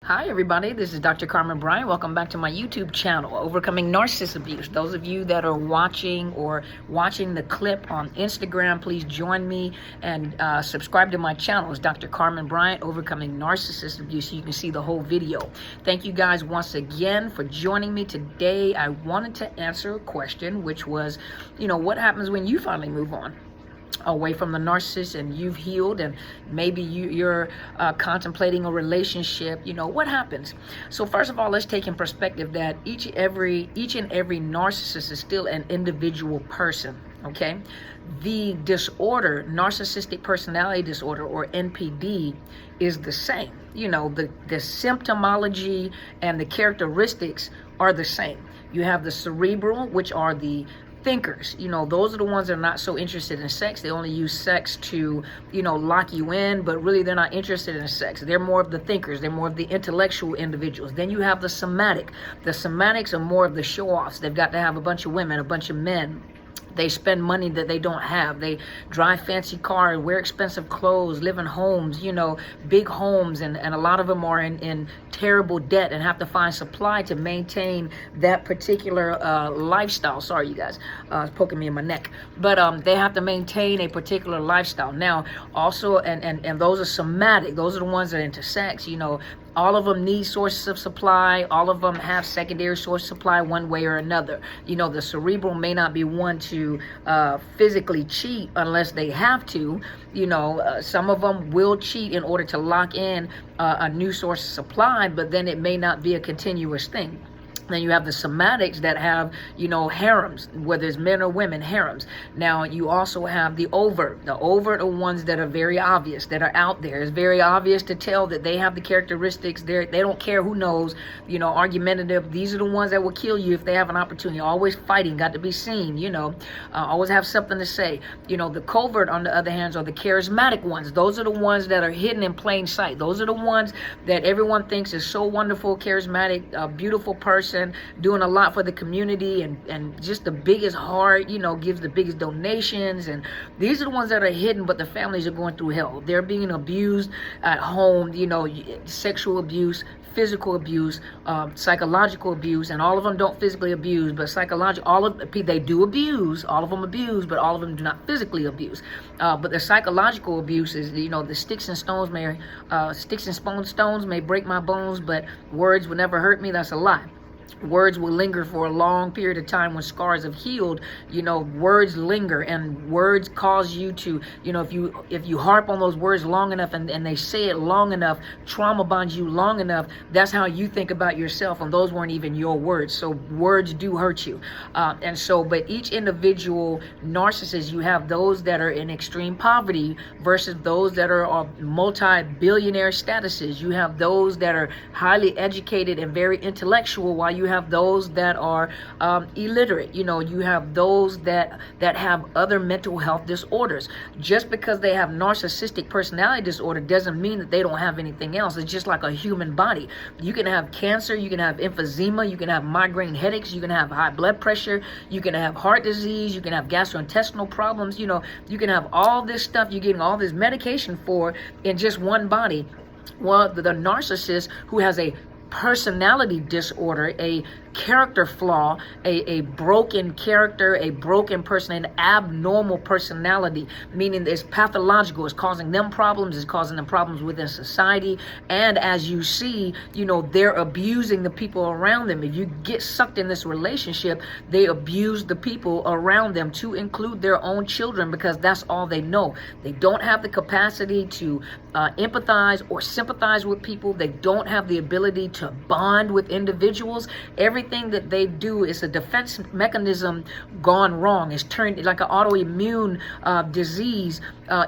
Hi everybody, this is Dr. Carmen Bryant. Welcome back to my YouTube channel, Overcoming Narcissist Abuse. Those of you that are watching the clip on Instagram, please join me and subscribe to my channel. It's Dr. Carmen Bryant, Overcoming Narcissist Abuse, so you can see the whole video. Thank you guys once again for joining me today. I wanted to answer a question, which was, what happens when you finally move on away from the narcissist and you've healed, and maybe you're contemplating a relationship? What happens? So first of all, let's take in perspective that each and every narcissist is still an individual person. Okay, the disorder, narcissistic personality disorder, or NPD, is the same. The symptomology and the characteristics are the same. You have the cerebral, which are the thinkers. Those are the ones that are not so interested in sex. They only use sex to, lock you in, but really they're not interested in sex. They're more of the thinkers. They're more of the intellectual individuals. Then you have the somatic. The somatics are more of the show-offs. They've got to have a bunch of women, a bunch of men. They spend money that they don't have. They drive fancy cars, wear expensive clothes, live in homes, big homes, and a lot of them are in terrible debt and have to find supply to maintain that particular lifestyle. Sorry, you guys, it's poking me in my neck. But they have to maintain a particular lifestyle. Now, also, and those are somatic. Those are the ones that are into sex. All of them need sources of supply. All of them have secondary source of supply one way or another. The cerebral may not be one to physically cheat unless they have to. Some of them will cheat in order to lock in a new source of supply, but then it may not be a continuous thing. Then you have the somatics that have, harems, whether it's men or women, harems. Now, you also have the overt. The overt are ones that are very obvious, that are out there. It's very obvious to tell that they have the characteristics. They don't care who knows, argumentative. These are the ones that will kill you if they have an opportunity. Always fighting, got to be seen, always have something to say. The covert, on the other hand, are the charismatic ones. Those are the ones that are hidden in plain sight. Those are the ones that everyone thinks is so wonderful, charismatic, beautiful person, doing a lot for the community, and just the biggest heart, gives the biggest donations. And these are the ones that are hidden, but the families are going through hell. They're being abused at home, sexual abuse, physical abuse, psychological abuse, and all of them don't physically abuse, but psychological, they do abuse. All of them abuse, but all of them do not physically abuse. But the psychological abuse is, the sticks and stones may break my bones, but words will never hurt me. That's a lie. Words will linger for a long period of time. When scars have healed, words linger, and words cause you to, if you harp on those words long enough and they say it long enough, trauma bonds you long enough, that's how you think about yourself, and those weren't even your words. So words do hurt you. But each individual narcissist, you have those that are in extreme poverty versus those that are of multi-billionaire statuses. You have those that are highly educated and very intellectual, while you have those that are illiterate. You have those that have other mental health disorders. Just because they have narcissistic personality disorder doesn't mean that they don't have anything else. It's just like a human body. You can have cancer, you can have emphysema, you can have migraine headaches, you can have high blood pressure, you can have heart disease, you can have gastrointestinal problems. You can have all this stuff you're getting all this medication for in just one body. Well, the narcissist who has a personality disorder, a character flaw, a broken character, a broken person, an abnormal personality, meaning it's pathological. It's causing them problems. It's causing them problems within society. And as you see, they're abusing the people around them. If you get sucked in this relationship, they abuse the people around them, to include their own children, because that's all they know. They don't have the capacity to empathize or sympathize with people. They don't have the ability to bond with individuals. Everything that they do is a defense mechanism gone wrong. It's turned like an autoimmune disease.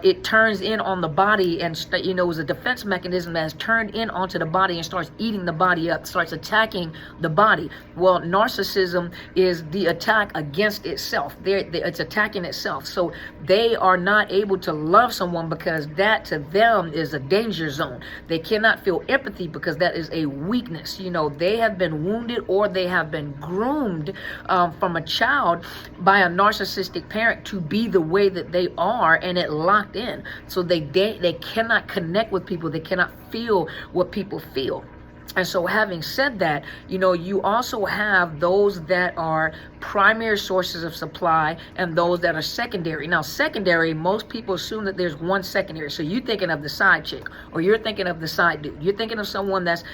It turns in on the body, and it's a defense mechanism that has turned in onto the body and starts eating the body up, starts attacking the body. Well, narcissism is the attack against itself. It's attacking itself. So they are not able to love someone because that to them is a danger zone. They cannot feel empathy because that is a weakness. They have been wounded, or they have been groomed from a child by a narcissistic parent to be the way that they are, and it locked in. So they cannot connect with people. They cannot feel what people feel. And so having said that, you also have those that are primary sources of supply and those that are secondary. Now, secondary, most people assume that there's one secondary. So you're thinking of the side chick, or you're thinking of the side dude. You're thinking of someone that's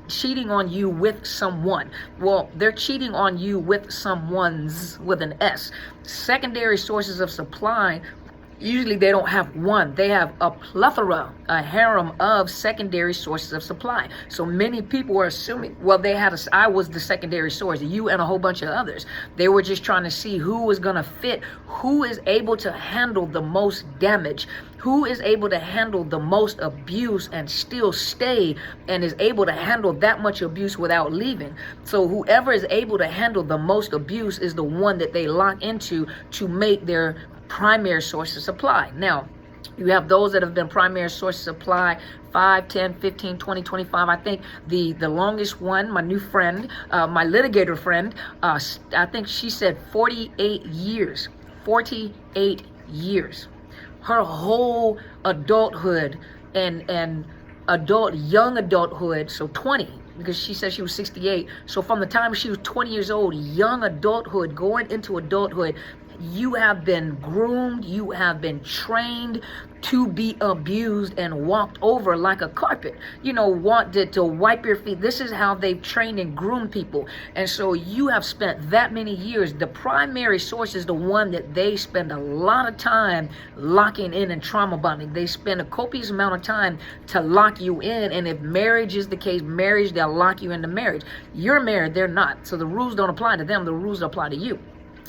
cheating on you with someone. Well, they're cheating on you with someone's, with an S. Secondary sources of supply, usually they don't have one. They have a plethora, a harem of secondary sources of supply. So many people are assuming, well, I was the secondary source, you and a whole bunch of others. They were just trying to see who was going to fit, who is able to handle the most damage, who is able to handle the most abuse and still stay, and is able to handle that much abuse without leaving. So whoever is able to handle the most abuse is the one that they lock into to make their primary source of supply. Now, you have those that have been primary source of supply 5, 10, 15, 20, 25. I think the longest one, my new friend, my litigator friend, I think she said 48 years. 48 years. Her whole adulthood and young adulthood, so 20, because she said she was 68. So from the time she was 20 years old, young adulthood, going into adulthood, you have been groomed, you have been trained to be abused and walked over like a carpet. Wanted to wipe your feet. This is how they've trained and groomed people. And so you have spent that many years. The primary source is the one that they spend a lot of time locking in and trauma bonding. They spend a copious amount of time to lock you in. And if marriage is the case, they'll lock you into marriage. You're married, they're not. So the rules don't apply to them, the rules apply to you.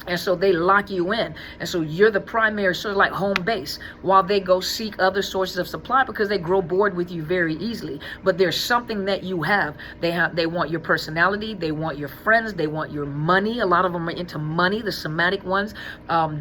And so they lock you in. And so you're the primary source, like home base, while they go seek other sources of supply because they grow bored with you very easily. But there's something that you have. They want your personality. They want your friends. They want your money. A lot of them are into money, the somatic ones.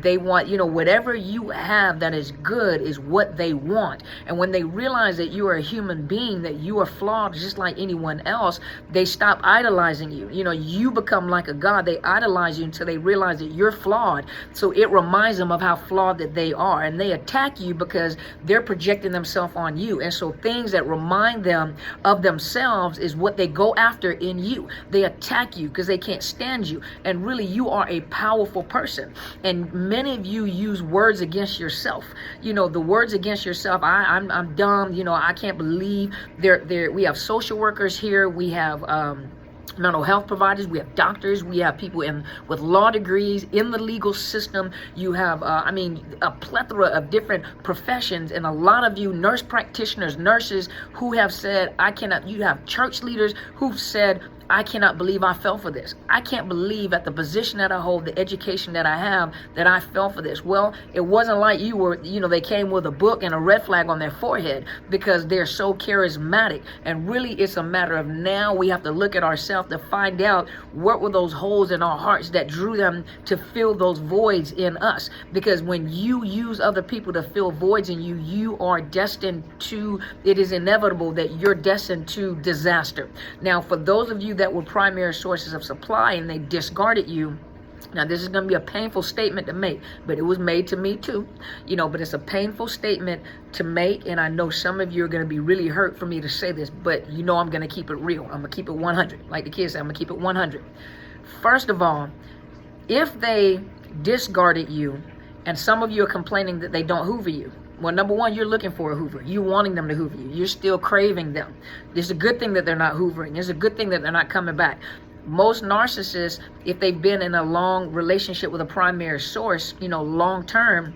They want, whatever you have that is good is what they want. And when they realize that you are a human being, that you are flawed just like anyone else, they stop idolizing you. You become like a god. They idolize you until they realize that you're flawed. So it reminds them of how flawed that they are, and they attack you because they're projecting themselves on you. And so things that remind them of themselves is what they go after in you. They attack you because they can't stand you. And really, you are a powerful person. And many of you use words against yourself. The words against yourself. I'm dumb. I can't believe we have social workers here. We have mental health providers, we have doctors, we have people with law degrees in the legal system. You have, a plethora of different professions, and a lot of you nurse practitioners, nurses who have said, I cannot. You have church leaders who've said, I cannot believe I fell for this. I can't believe at the position that I hold, the education that I have, that I fell for this. Well, it wasn't like you were, they came with a book and a red flag on their forehead, because they're so charismatic. And really, it's a matter of now we have to look at ourselves to find out what were those holes in our hearts that drew them to fill those voids in us. Because when you use other people to fill voids in you, you are destined to, it is inevitable that you're destined to disaster. Now, for those of you that were primary sources of supply and they discarded you, now this is going to be a painful statement to make, but it was made to me too, but it's a painful statement to make, and I know some of you are going to be really hurt for me to say this, but I'm going to keep it real. I'm going to keep it 100. Like the kids say, I'm going to keep it 100. First of all, if they discarded you, and some of you are complaining that they don't hoover you, well, number one, you're looking for a hoover. You're wanting them to hoover you. You're still craving them. It's a good thing that they're not hoovering. It's a good thing that they're not coming back. Most narcissists, if they've been in a long relationship with a primary source, long term,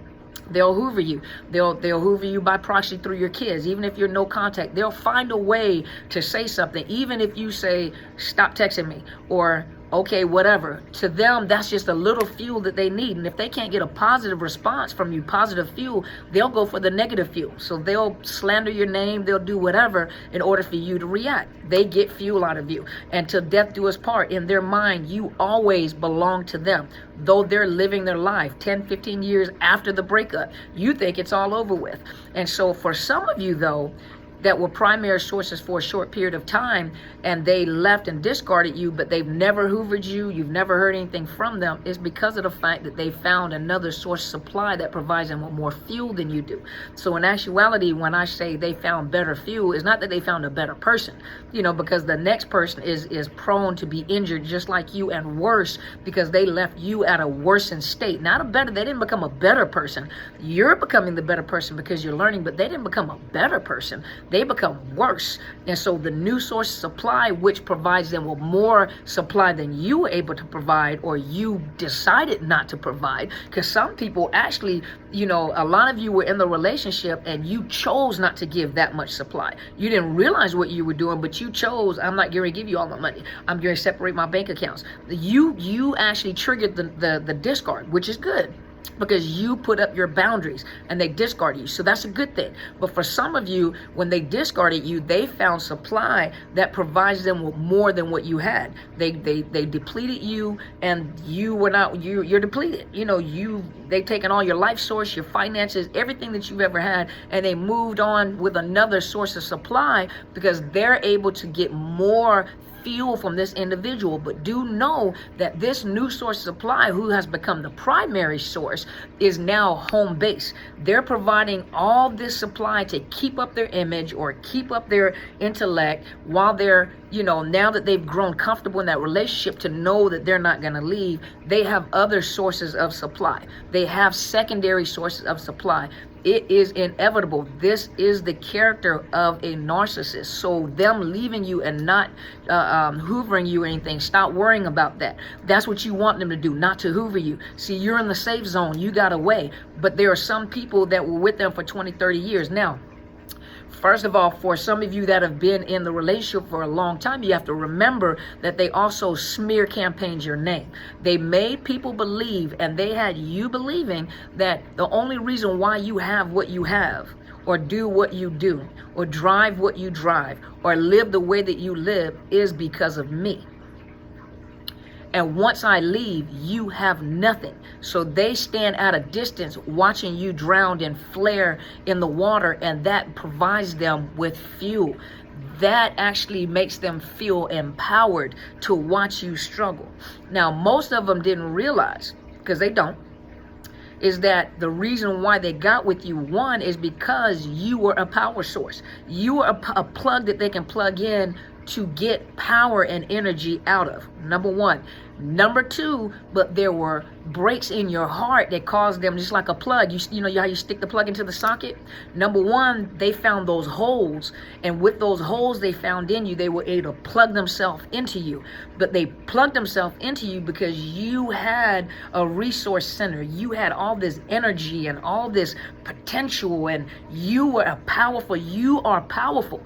they'll hoover you. They'll hoover you by proxy through your kids. Even if you're no contact, they'll find a way to say something. Even if you say, stop texting me, or okay, whatever. To them, that's just a little fuel that they need. And if they can't get a positive response from you, positive fuel, they'll go for the negative fuel. So they'll slander your name, they'll do whatever in order for you to react. They get fuel out of you. And till death do us part, in their mind, you always belong to them. Though they're living their life 10, 15 years after the breakup, you think it's all over with. And so for some of you, though, that were primary sources for a short period of time, and they left and discarded you, but they've never hoovered you, you've never heard anything from them, is because of the fact that they found another source of supply that provides them with more fuel than you do. So in actuality, when I say they found better fuel, it's not that they found a better person, because the next person is prone to be injured just like you, and worse, because they left you at a worsened state. Not a better, they didn't become a better person. You're becoming the better person because you're learning, but they didn't become a better person. They become worse. And so the new source of supply, which provides them with more supply than you were able to provide, or you decided not to provide, because some people actually, a lot of you were in the relationship and you chose not to give that much supply. You didn't realize what you were doing, but you chose, I'm not going to give you all my money. I'm going to separate my bank accounts. You actually triggered the discard, which is good, because you put up your boundaries and they discarded you. So that's a good thing. But for some of you, when they discarded you, they found supply that provides them with more than what you had. They depleted you, and you were not, you're depleted. They've taken all your life source, your finances, everything that you've ever had, and they moved on with another source of supply because they're able to get more fuel from this individual. But do know that this new source of supply, who has become the primary source, is now home base. They're providing all this supply to keep up their image or keep up their intellect while they're, now that they've grown comfortable in that relationship to know that they're not going to leave. They have other sources of supply. They have secondary sources of supply. It is inevitable. This is the character of a narcissist. So them leaving you and not hoovering you or anything, stop worrying about that. That's what you want them to do, not to hoover you. See, you're in the safe zone. You got away. But there are some people that were with them for 20, 30 years. Now, first of all, for some of you that have been in the relationship for a long time, you have to remember that they also smear campaigned your name. They made people believe, and they had you believing, that the only reason why you have what you have, or do what you do, or drive what you drive, or live the way that you live is because of me. And once I leave, you have nothing. So they stand at a distance watching you drown and flare in the water, and that provides them with fuel. That actually makes them feel empowered to watch you struggle. Now, most of them didn't realize, because they don't, is that the reason why they got with you, one, is because you were a power source. You were a plug that they can plug in to get power and energy out of. Number one. Number two, but there were breaks in your heart that caused them, just like a plug. You know how you stick the plug into the socket? Number one, they found those holes, and with those holes they found in you, they were able to plug themselves into you. But they plugged themselves into you because you had a resource center. You had all this energy and all this potential, and you were you are powerful.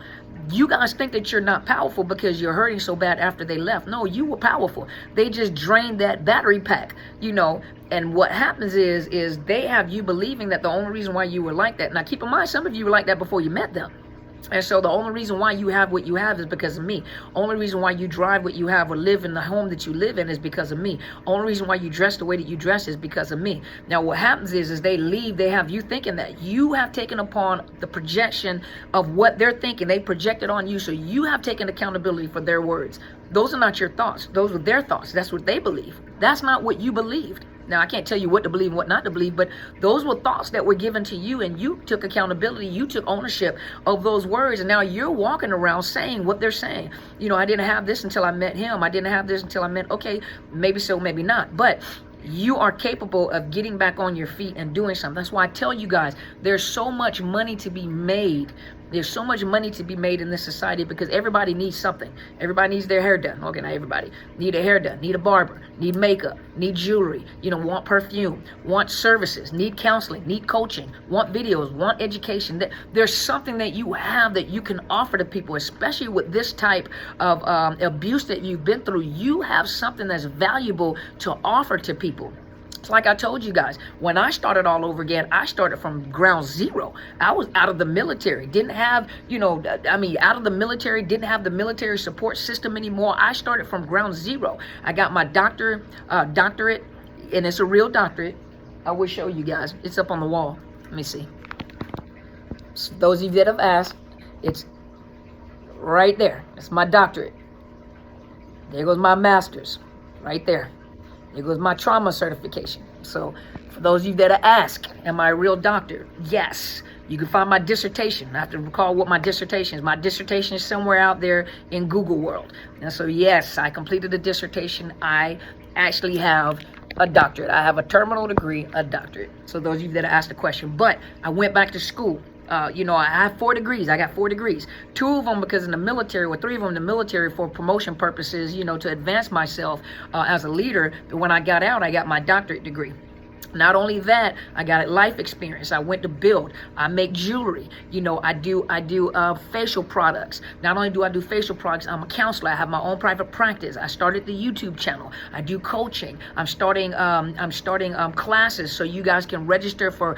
You guys think that you're not powerful because you're hurting so bad after they left. No, you were powerful. They just drained that battery pack, and what happens is they have you believing that the only reason why you were like that. Now, keep in mind, some of you were like that before you met them. And so the only reason why you have what you have is because of me. Only reason why you drive what you have or live in the home that you live in is because of me. Only reason why you dress the way that you dress is because of me. Now what happens is they leave, they have you thinking that you have taken upon the projection of what they're thinking. They projected on you, so you have taken accountability for their words. Those are not your thoughts. Those were their thoughts. That's what they believe. That's not what you believed. Now, I can't tell you what to believe and what not to believe, but those were thoughts that were given to you, and you took accountability. You took ownership of those words, and now you're walking around saying what they're saying. I didn't have this until I met him. I didn't have this until I met, okay, maybe so, maybe not. But you are capable of getting back on your feet and doing something. That's why I tell you guys, there's so much money to be made. There's so much money to be made in this society because everybody needs something. Everybody needs their hair done. Okay, not everybody. Need a hair done, need a barber, need makeup, need jewelry, want perfume, want services, need counseling, need coaching, want videos, want education. There's something that you have that you can offer to people, especially with this type of abuse that you've been through. You have something that's valuable to offer to people. It's like I told you guys, when I started all over again, I started from ground zero. I was out of the military, didn't have, out of the military, didn't have the military support system anymore. I started from ground zero. I got my doctorate, and it's a real doctorate. I will show you guys. It's up on the wall. Let me see. So those of you that have asked, It's right there. It's my doctorate. There goes my master's. Right there. There goes my trauma certification. So for those of you that ask, am I a real doctor? Yes. You can find my dissertation. I have to recall what my dissertation is. My dissertation is somewhere out there in Google world. And so yes, I completed a dissertation. I actually have a doctorate. I have a terminal degree, a doctorate. So those of you that asked the question. But I went back to school. You know, I have 4 degrees. I got 4 degrees. 2 of them because in the military, or 3 of them in the military for promotion purposes, you know, to advance myself as a leader. But when I got out, I got my doctorate degree. Not only that, I got life experience. I went to build. I make jewelry. You know, I do facial products. Not only do I do facial products, I'm a counselor. I have my own private practice. I started the YouTube channel. I do coaching. I'm starting classes so you guys can register for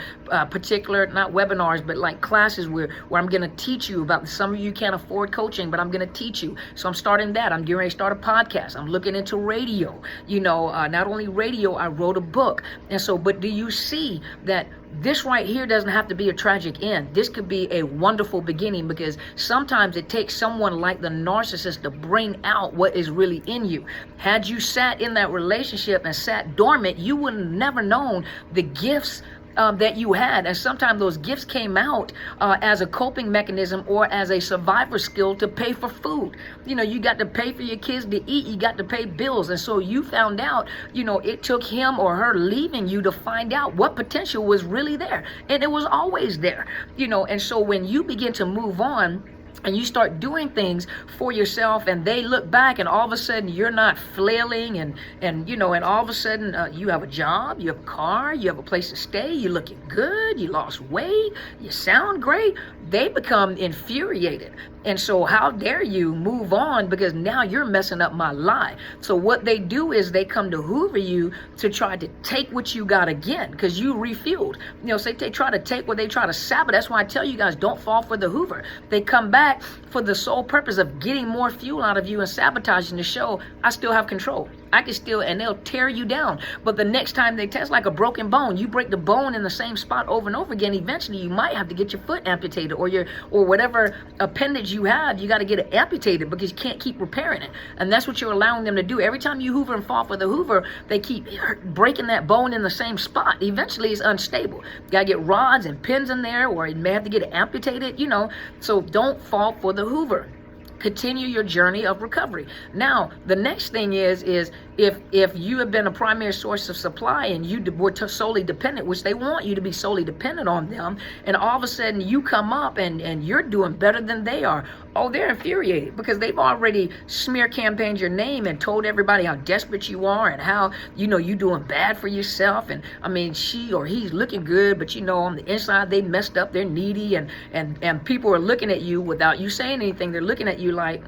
particular, not webinars, but like classes where I'm going to teach you about. Some of you can't afford coaching, but I'm going to teach you. So I'm starting that. I'm getting ready to start a podcast. I'm looking into radio. You know, not only radio, I wrote a book. And so, but do you see that this right here doesn't have to be a tragic end? This could be a wonderful beginning, because sometimes it takes someone like the narcissist to bring out what is really in you. Had you sat in that relationship and sat dormant, you would have never known the gifts that you had. And sometimes those gifts came out as a coping mechanism or as a survivor skill to pay for food. You know, you got to pay for your kids to eat. You got to pay bills. And so you found out, you know, it took him or her leaving you to find out what potential was really there. And it was always there, you know. And so when you begin to move on, and you start doing things for yourself, and they look back, and all of a sudden you're not flailing, and you know, and all of a sudden you have a job, you have a car, you have a place to stay, you're looking good, you lost weight, you sound great. They become infuriated. And so how dare you move on, because now you're messing up my life. So what they do is they come to hoover you to try to take what you got again, because you refueled. You know, say they try to take what they try to sabotage. That's why I tell you guys, don't fall for the hoover. They come back for the sole purpose of getting more fuel out of you and sabotaging the show. I still have control. I can still, and they'll tear you down. But the next time they test, like a broken bone, you break the bone in the same spot over and over again. Eventually, you might have to get your foot amputated, or whatever appendage you have. You got to get it amputated because you can't keep repairing it. And that's what you're allowing them to do. Every time you hoover and fall for the hoover, they keep breaking that bone in the same spot. Eventually, it's unstable. You got to get rods and pins in there, or you may have to get it amputated. You know, so don't fall for the hoover. Continue your journey of recovery. Now, the next thing is if you have been a primary source of supply and you were solely dependent, which they want you to be solely dependent on them, and all of a sudden you come up and you're doing better than they are, oh, they're infuriated because they've already smear campaigned your name and told everybody how desperate you are and how, you know, you doing bad for yourself. And I mean, she or he's looking good, but you know, on the inside they messed up, they're needy, and people are looking at you without you saying anything. They're looking at you like,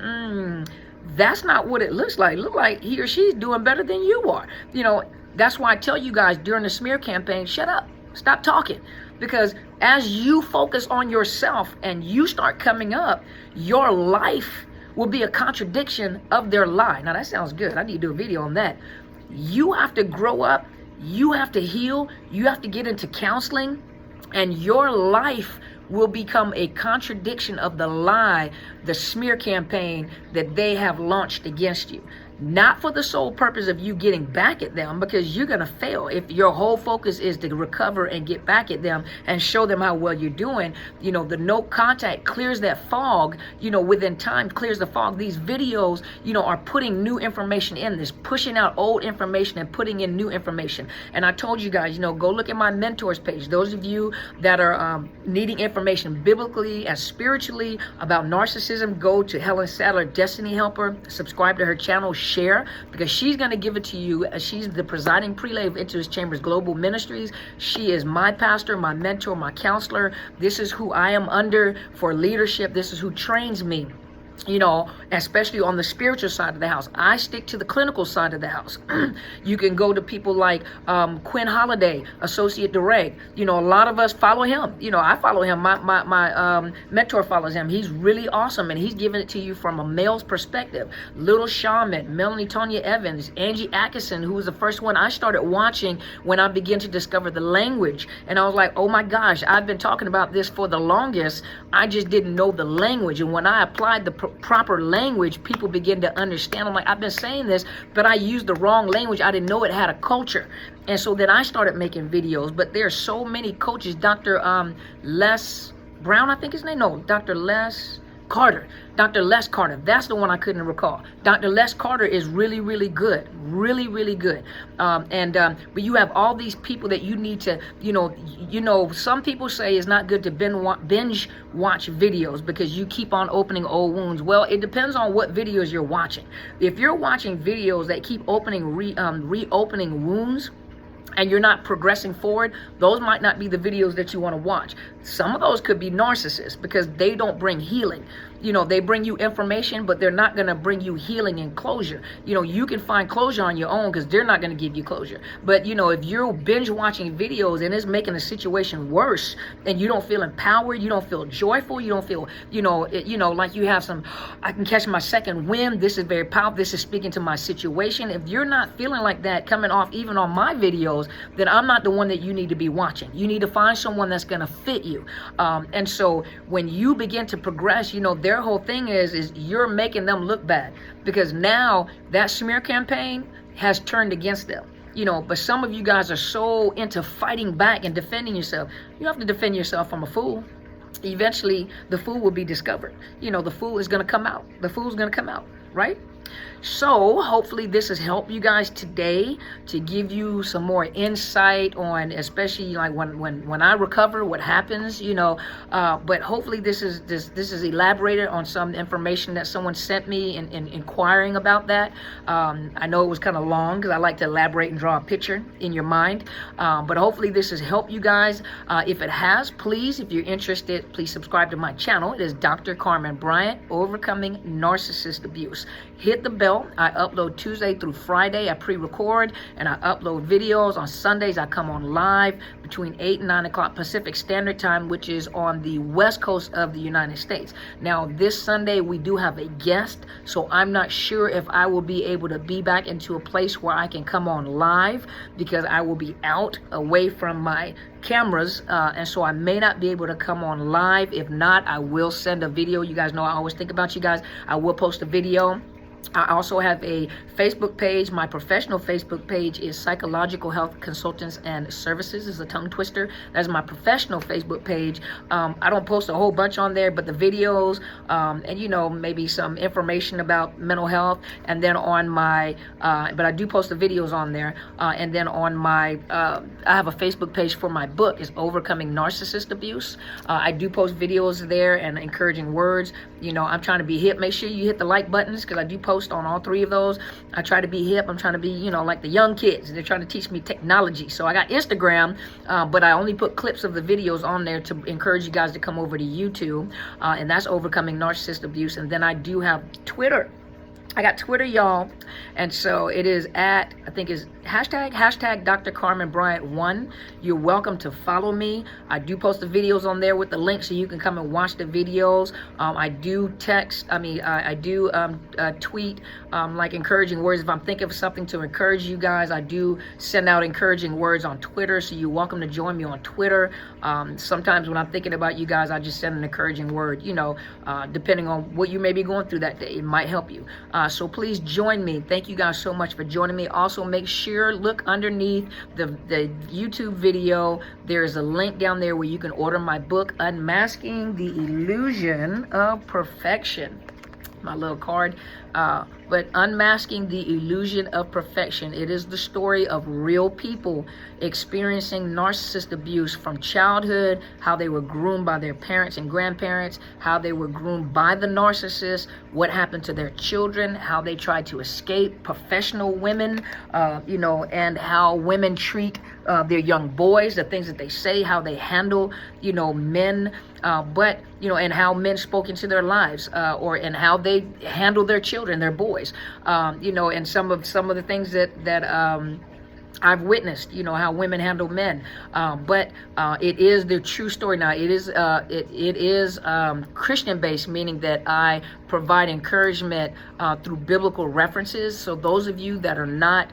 that's not what it looks like. Look like he or she's doing better than you are. You know, that's why I tell you guys during the smear campaign, shut up, stop talking. Because as you focus on yourself and you start coming up, your life will be a contradiction of their lie. Now that sounds good. I need to do a video on that. You have to grow up. You have to heal. You have to get into counseling, and your life will become a contradiction of the lie, the smear campaign that they have launched against you. Not for the sole purpose of you getting back at them, because you're going to fail. If your whole focus is to recover and get back at them and show them how well you're doing, you know, the no contact clears that fog, you know, within time clears the fog. These videos, you know, are putting new information in this, pushing out old information and putting in new information. And I told you guys, you know, go look at my mentors page. Those of you that are needing information biblically and spiritually about narcissism, go to Helen Sadler, Destiny Helper, subscribe to her channel, share, because she's going to give it to you. She's the presiding prelate of Into His Chambers Global Ministries. She is my pastor, my mentor, my counselor. This is who I am under for leadership. This is who trains me you know, especially on the spiritual side of the house. I stick to the clinical side of the house. You can go to people like Quinn Holiday, Associate Direct. You know, a lot of us follow him. You know, I follow him. My mentor follows him. He's really awesome, and he's giving it to you from a male's perspective. Little Shaman, Melanie Tonya Evans, Angie Atkinson, who was the first one I started watching when I began to discover the language. And I was like, oh my gosh, I've been talking about this for the longest. I just didn't know the language. And when I applied the proper language, people begin to understand. I'm like, I've been saying this, but I used the wrong language. I didn't know it had a culture. And so then I started making videos. But there's so many coaches. Dr. Les Brown, I think his name. No, Dr. Les Carter. Dr. Les Carter. That's the one I couldn't recall. Dr. Les Carter is really, really good. Really, really good. But you have all these people that you need to, you know, some people say it's not good to binge watch videos because you keep on opening old wounds. Well, it depends on what videos you're watching. If you're watching videos that keep reopening wounds, and you're not progressing forward, those might not be the videos that you want to watch. Some of those could be narcissists because they don't bring healing. You know, they bring you information, but they're not going to bring you healing and closure. You know, you can find closure on your own because they're not going to give you closure. But, you know, if you're binge watching videos and it's making the situation worse and you don't feel empowered, you don't feel joyful, you don't feel, like you have some, I can catch my second wind. This is very powerful. This is speaking to my situation. If you're not feeling like that coming off even on my videos, then I'm not the one that you need to be watching. You need to find someone that's going to fit you. And so when you begin to progress, you know, their whole thing is you're making them look bad because now that smear campaign has turned against them. You know, but some of you guys are so into fighting back and defending yourself. You have to defend yourself from a fool. Eventually, the fool will be discovered. You know, the fool is going to come out. The fool's going to come out, right? So hopefully this has helped you guys today to give you some more insight on, especially like when I recover, what happens, you know. But hopefully this is elaborated on some information that someone sent me in inquiring about that. I know it was kind of long because I like to elaborate and draw a picture in your mind. But hopefully this has helped you guys. If it has, please, if you're interested, please subscribe to my channel. It is Dr. Carmen Bryant, Overcoming Narcissist Abuse. Hit the bell. I upload Tuesday through Friday. I pre-record and I upload videos. On Sundays, I come on live between 8 and 9 o'clock Pacific Standard Time, which is on the west coast of the United States. Now, this Sunday, we do have a guest, so I'm not sure if I will be able to be back into a place where I can come on live because I will be out away from my cameras, and so I may not be able to come on live. If not, I will send a video. You guys know I always think about you guys. I will post a video. I also have a Facebook page. My professional Facebook page is Psychological Health Consultants and Services. It's a tongue twister. That's my professional Facebook page. I don't post a whole bunch on there, but the videos and, you know, maybe some information about mental health. And then on my, but I do post the videos on there. And then on my, I have a Facebook page for my book. It's Overcoming Narcissist Abuse. I do post videos there and encouraging words. You know, I'm trying to be hip. Make sure you hit the like buttons because I do post on all three of those. I try to be hip. I'm trying to be, you know, like the young kids. They're trying to teach me technology. So I got Instagram, but I only put clips of the videos on there to encourage you guys to come over to YouTube. And that's Overcoming Narcissist Abuse. And then I do have Twitter. I got Twitter, y'all. And so it is at, I think is hashtag Dr. Carmen Bryant 1. You're welcome to follow me. I do post the videos on there with the link so you can come and watch the videos. I do tweet like encouraging words. If I'm thinking of something to encourage you guys, I do send out encouraging words on Twitter. So you're welcome to join me on Twitter. Sometimes when I'm thinking about you guys, I just send an encouraging word, you know, depending on what you may be going through that day. It might help you. So please join me. Thank you guys so much for joining me. Also, make sure, look underneath the YouTube video. There's a link down there where you can order my book, Unmasking the Illusion of Perfection. My little card But Unmasking the Illusion of Perfection. It is the story of real people experiencing narcissist abuse from childhood, how they were groomed by their parents and grandparents, how they were groomed by the narcissist, what happened to their children, how they tried to escape, professional women, and how women treat their young boys, the things that they say, how they handle, men, and how men spoke into their lives, and how they handle their children, their boys, and some of the things that I've witnessed, how women handle men, but it is the true story. Now it is Christian based, meaning that I provide encouragement through biblical references. So those of you that are not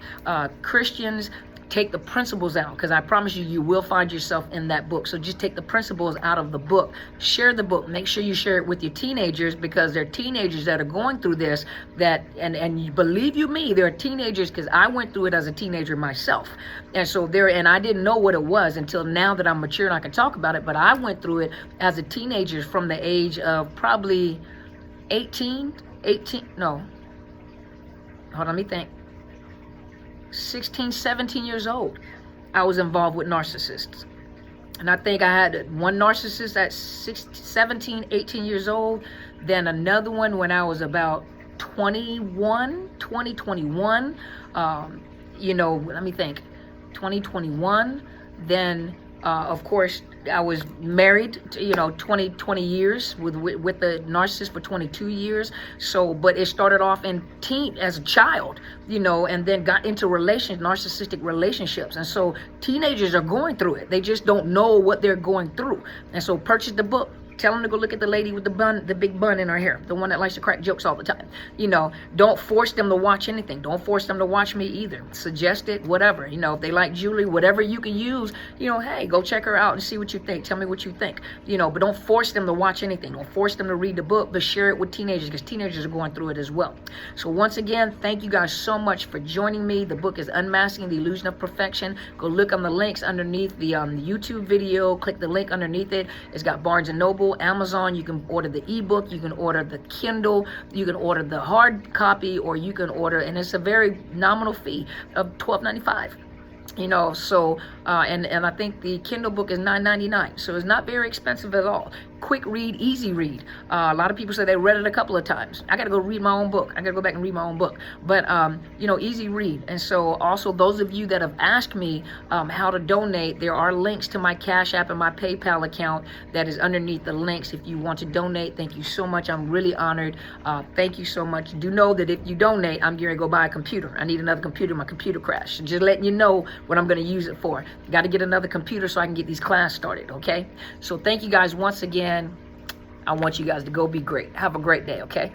Christians, take the principles out, because I promise you, you will find yourself in that book. So just take the principles out of the book. Share the book. Make sure you share it with your teenagers, because there are teenagers that are going through this, and you believe you me, there are teenagers, because I went through it as a teenager myself. And so and I didn't know what it was until now that I'm mature and I can talk about it, but I went through it as a teenager from the age of probably 16, 17 years old. I was involved with narcissists. And I think I had one narcissist at 17, 18 years old. Then another one when I was about 2021. Let me think. 2021. Then, of course, I was married to, 20 years with the narcissist for 22 years. So, but it started off as a child, and then got into narcissistic relationships. And so teenagers are going through it. They just don't know what they're going through. And so purchase the book. Tell them to go look at the lady with the big bun in her hair, the one that likes to crack jokes all the time. Don't force them to watch anything. Don't force them to watch me either. Suggest it, whatever. If they like Julie, whatever you can use, hey, go check her out and see what you think. Tell me what you think. But don't force them to watch anything. Don't force them to read the book, but share it with teenagers, because teenagers are going through it as well. So once again, thank you guys so much for joining me. The book is Unmasking the Illusion of Perfection. Go look on the links underneath the YouTube video. Click the link underneath it. It's got Barnes & Noble, Amazon. You can order the ebook, you can order the Kindle, you can order the hard copy, or you can order, and it's a very nominal fee of $12.95. And I think the Kindle book is $9.99, so it's not very expensive at all. Quick read, easy read. A lot of people say they read it a couple of times. I got to go read my own book. I got to go back and read my own book. But easy read. And so also those of you that have asked me how to donate, there are links to my Cash App and my PayPal account that is underneath the links if you want to donate. Thank you so much. I'm really honored. Thank you so much. Do know that if you donate, I'm going to go buy a computer. I need another computer. My computer crashed. So just letting you know what I'm going to use it for. Got to get another computer so I can get these classes started, okay? So thank you guys once again. I want you guys to go be great. Have a great day, okay?